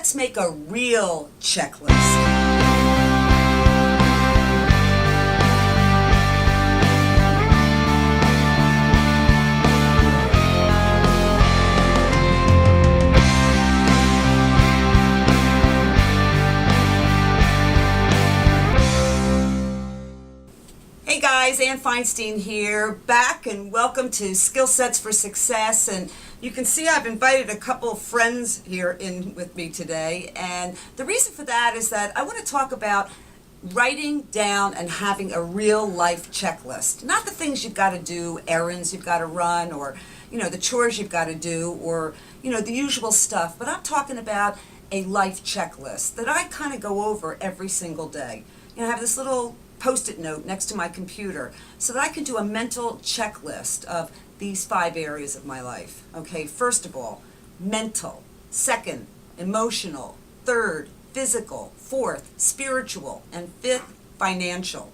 let's make a real checklist. Hey guys, Ann Feinstein here, back, and welcome to Skill Sets for Success. And you can see I've invited a couple of friends here in with me today, and the reason for that is that I want to talk about writing down and having a real life checklist. Not the things you've got to do, errands you've got to run, or the chores you've got to do, or the usual stuff, but I'm talking about a life checklist that I kind of go over every single day. I have this little Post-it note next to my computer so that I can do a mental checklist of these 5 areas of my life. Okay, first of all, mental. Second, emotional. Third, physical. Fourth, spiritual. And fifth, financial.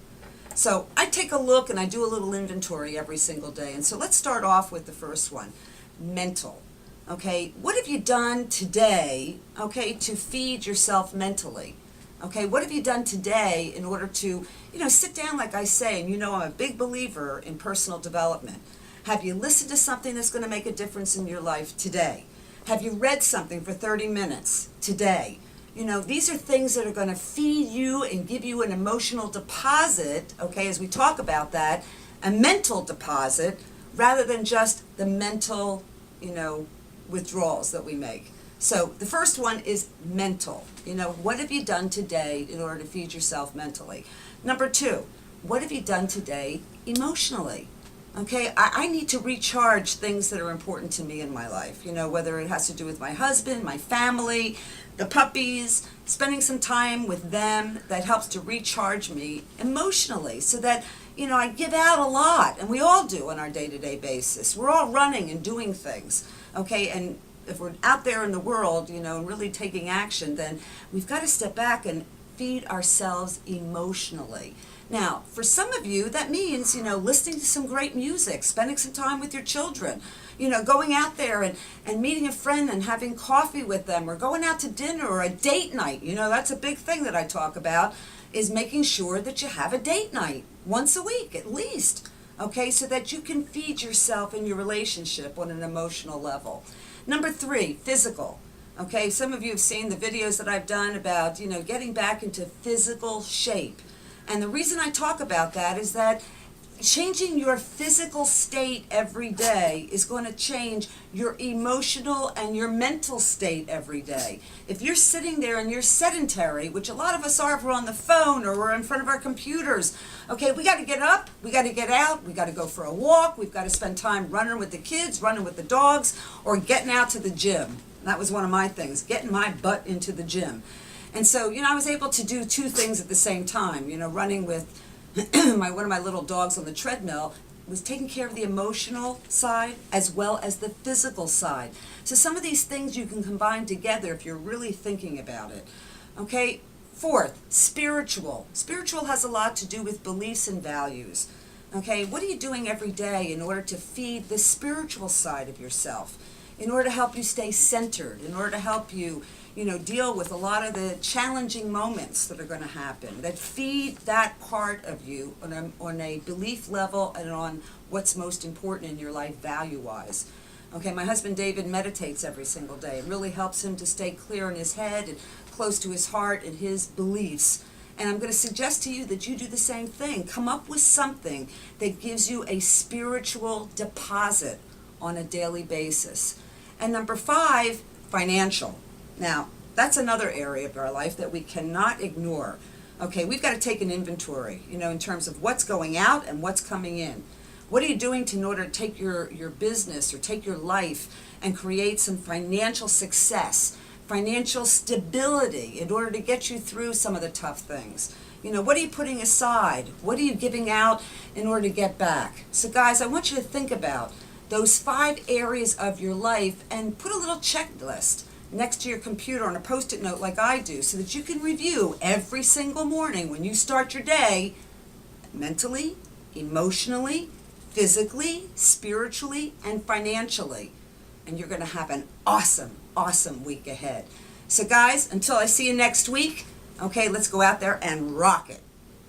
So I take a look and I do a little inventory every single day. And so let's start off with the first one, mental. Okay, what have you done today, okay, to feed yourself mentally? Okay, what have you done today in order to, sit down, like I say, and I'm a big believer in personal development. Have you listened to something that's going to make a difference in your life today? Have you read something for 30 minutes today? These are things that are going to feed you and give you an emotional deposit, okay, as we talk about that, a mental deposit, rather than just the mental, withdrawals that we make. So the first one is mental. What have you done today in order to feed yourself mentally? Number 2, what have you done today emotionally? Okay, I need to recharge things that are important to me in my life, whether it has to do with my husband, my family, the puppies, spending some time with them that helps to recharge me emotionally so that, I give out a lot, and we all do on our day-to-day basis. We're all running and doing things, okay, and if we're out there in the world, and really taking action, then we've got to step back and feed ourselves emotionally. Now, for some of you, that means, listening to some great music, spending some time with your children, going out there and meeting a friend and having coffee with them, or going out to dinner or a date night. That's a big thing that I talk about, is making sure that you have a date night once a week at least, okay, so that you can feed yourself and your relationship on an emotional level. Number 3, physical. Okay, some of you have seen the videos that I've done about, getting back into physical shape. And the reason I talk about that is that changing your physical state every day is going to change your emotional and your mental state every day. If you're sitting there and you're sedentary, which a lot of us are if we're on the phone or we're in front of our computers, okay, we got to get up, we got to get out, we got to go for a walk, we've got to spend time running with the kids, running with the dogs, or getting out to the gym. That was one of my things, getting my butt into the gym. And so, I was able to do 2 things at the same time, running with one of my little dogs on the treadmill, was taking care of the emotional side as well as the physical side. So some of these things you can combine together if you're really thinking about it. Okay, 4th, spiritual. Spiritual has a lot to do with beliefs and values. Okay, what are you doing every day in order to feed the spiritual side of yourself? In order to help you stay centered, in order to help you, deal with a lot of the challenging moments that are going to happen, that feed that part of you on a belief level and on what's most important in your life value-wise. Okay, my husband David meditates every single day. It really helps him to stay clear in his head and close to his heart and his beliefs. And I'm going to suggest to you that you do the same thing. Come up with something that gives you a spiritual deposit on a daily basis. And number 5, financial. Now, that's another area of our life that we cannot ignore. Okay, we've got to take an inventory, in terms of what's going out and what's coming in. What are you doing in order to take your business or take your life and create some financial success, financial stability in order to get you through some of the tough things? What are you putting aside? What are you giving out in order to get back? So guys, I want you to think about those 5 areas of your life and put a little checklist next to your computer on a Post-it note like I do, so that you can review every single morning when you start your day, mentally, emotionally, physically, spiritually, and financially. And you're going to have an awesome, awesome week ahead. So guys, until I see you next week, okay, let's go out there and rock it.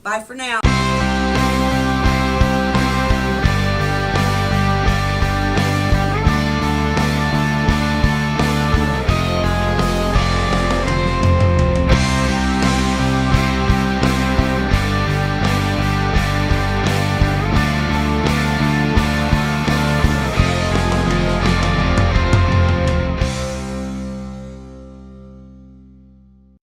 Bye for now.